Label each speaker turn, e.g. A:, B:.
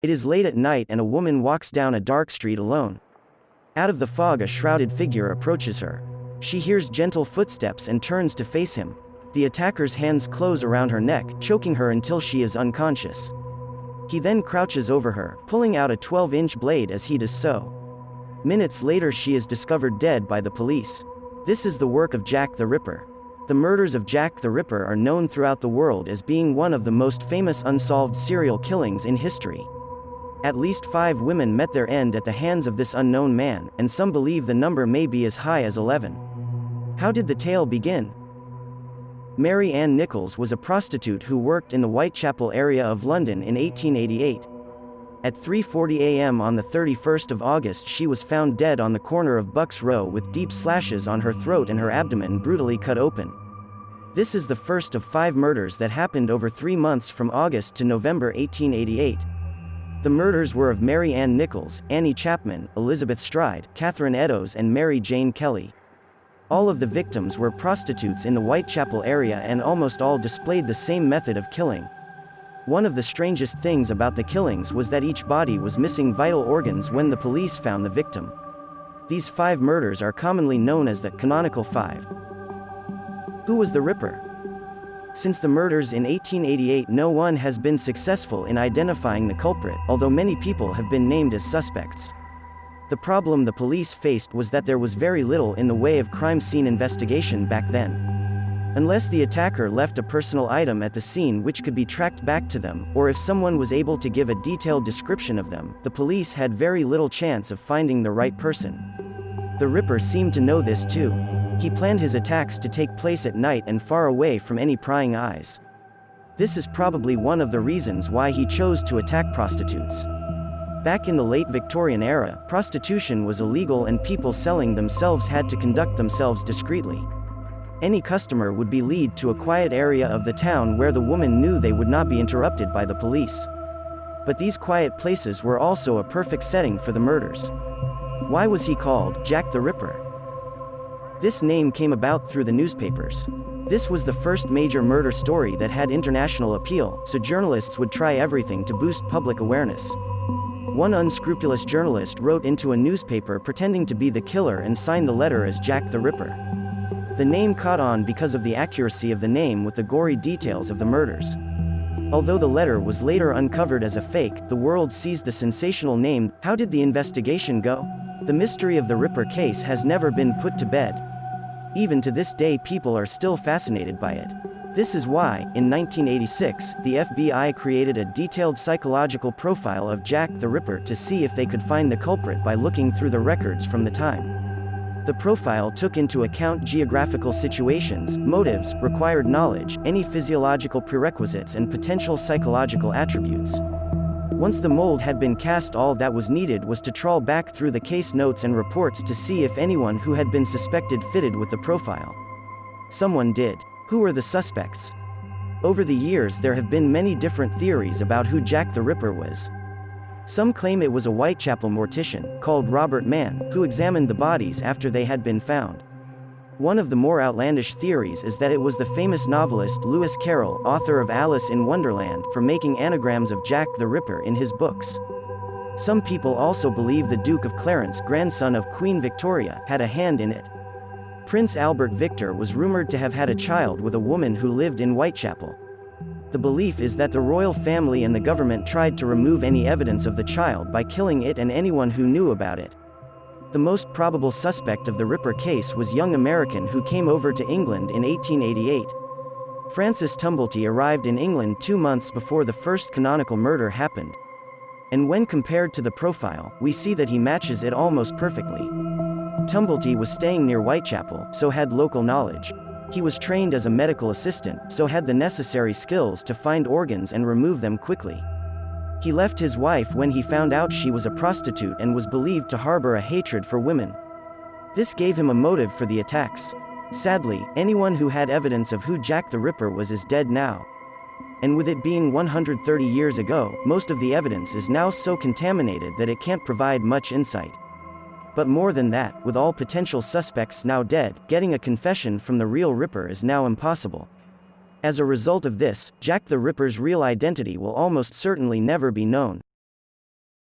A: It is late at night and a woman walks down a dark street alone. Out of the fog, a shrouded figure approaches her. She hears gentle footsteps and turns to face him. The attacker's hands close around her neck, choking her until she is unconscious. He then crouches over her, pulling out a 12-inch blade as he does so. Minutes later, she is discovered dead by the police. This is the work of Jack the Ripper. The murders of Jack the Ripper are known throughout the world as being one of the most famous unsolved serial killings in history. At least 5 women met their end at the hands of this unknown man, and some believe the number may be as high as 11. How did the tale begin? Mary Ann Nichols was a prostitute who worked in the Whitechapel area of London in 1888. At 3:40 a.m. on the 31st of August, she was found dead on the corner of Bucks Row with deep slashes on her throat and her abdomen brutally cut open. This is the first of 5 murders that happened over 3 months from August to November 1888. The murders were of Mary Ann Nichols, Annie Chapman, Elizabeth Stride, Catherine Eddowes and Mary Jane Kelly. All of the victims were prostitutes in the Whitechapel area and almost all displayed the same method of killing. One of the strangest things about the killings was that each body was missing vital organs when the police found the victim. These 5 murders are commonly known as the Canonical Five. Who was the Ripper? Since the murders in 1888, no one has been successful in identifying the culprit, although many people have been named as suspects. The problem the police faced was that there was very little in the way of crime scene investigation back then. Unless the attacker left a personal item at the scene which could be tracked back to them, or if someone was able to give a detailed description of them, the police had very little chance of finding the right person. The Ripper seemed to know this too. He planned his attacks to take place at night and far away from any prying eyes. This is probably one of the reasons why he chose to attack prostitutes. Back in the late Victorian era, prostitution was illegal and people selling themselves had to conduct themselves discreetly. Any customer would be led to a quiet area of the town where the woman knew they would not be interrupted by the police. But these quiet places were also a perfect setting for the murders. Why was he called Jack the Ripper? This name came about through the newspapers. This was the first major murder story that had international appeal, so journalists would try everything to boost public awareness. One unscrupulous journalist wrote into a newspaper pretending to be the killer and signed the letter as Jack the Ripper. The name caught on because of the accuracy of the name with the gory details of the murders. Although the letter was later uncovered as a fake, the world seized the sensational name. How did the investigation go? The mystery of the Ripper case has never been put to bed. Even to this day, people are still fascinated by it. This is why, in 1986, the FBI created a detailed psychological profile of Jack the Ripper to see if they could find the culprit by looking through the records from the time. The profile took into account geographical situations, motives, required knowledge, any physiological prerequisites and potential psychological attributes. Once the mold had been cast, all that was needed was to trawl back through the case notes and reports to see if anyone who had been suspected fitted with the profile. Someone did. Who were the suspects? Over the years, there have been many different theories about who Jack the Ripper was. Some claim it was a Whitechapel mortician, called Robert Mann, who examined the bodies after they had been found. One of the more outlandish theories is that it was the famous novelist Lewis Carroll, author of Alice in Wonderland, for making anagrams of Jack the Ripper in his books. Some people also believe the Duke of Clarence, grandson of Queen Victoria, had a hand in it. Prince Albert Victor was rumored to have had a child with a woman who lived in Whitechapel. The belief is that the royal family and the government tried to remove any evidence of the child by killing it and anyone who knew about it. The most probable suspect of the Ripper case was a young American who came over to England in 1888. Francis Tumblety arrived in England 2 months before the first canonical murder happened. And when compared to the profile, we see that he matches it almost perfectly. Tumblety was staying near Whitechapel, so had local knowledge. He was trained as a medical assistant, so had the necessary skills to find organs and remove them quickly. He left his wife when he found out she was a prostitute and was believed to harbor a hatred for women. This gave him a motive for the attacks. Sadly, anyone who had evidence of who Jack the Ripper was is dead now. And with it being 130 years ago, most of the evidence is now so contaminated that it can't provide much insight. But more than that, with all potential suspects now dead, getting a confession from the real Ripper is now impossible. As a result of this, Jack the Ripper's real identity will almost certainly never be known.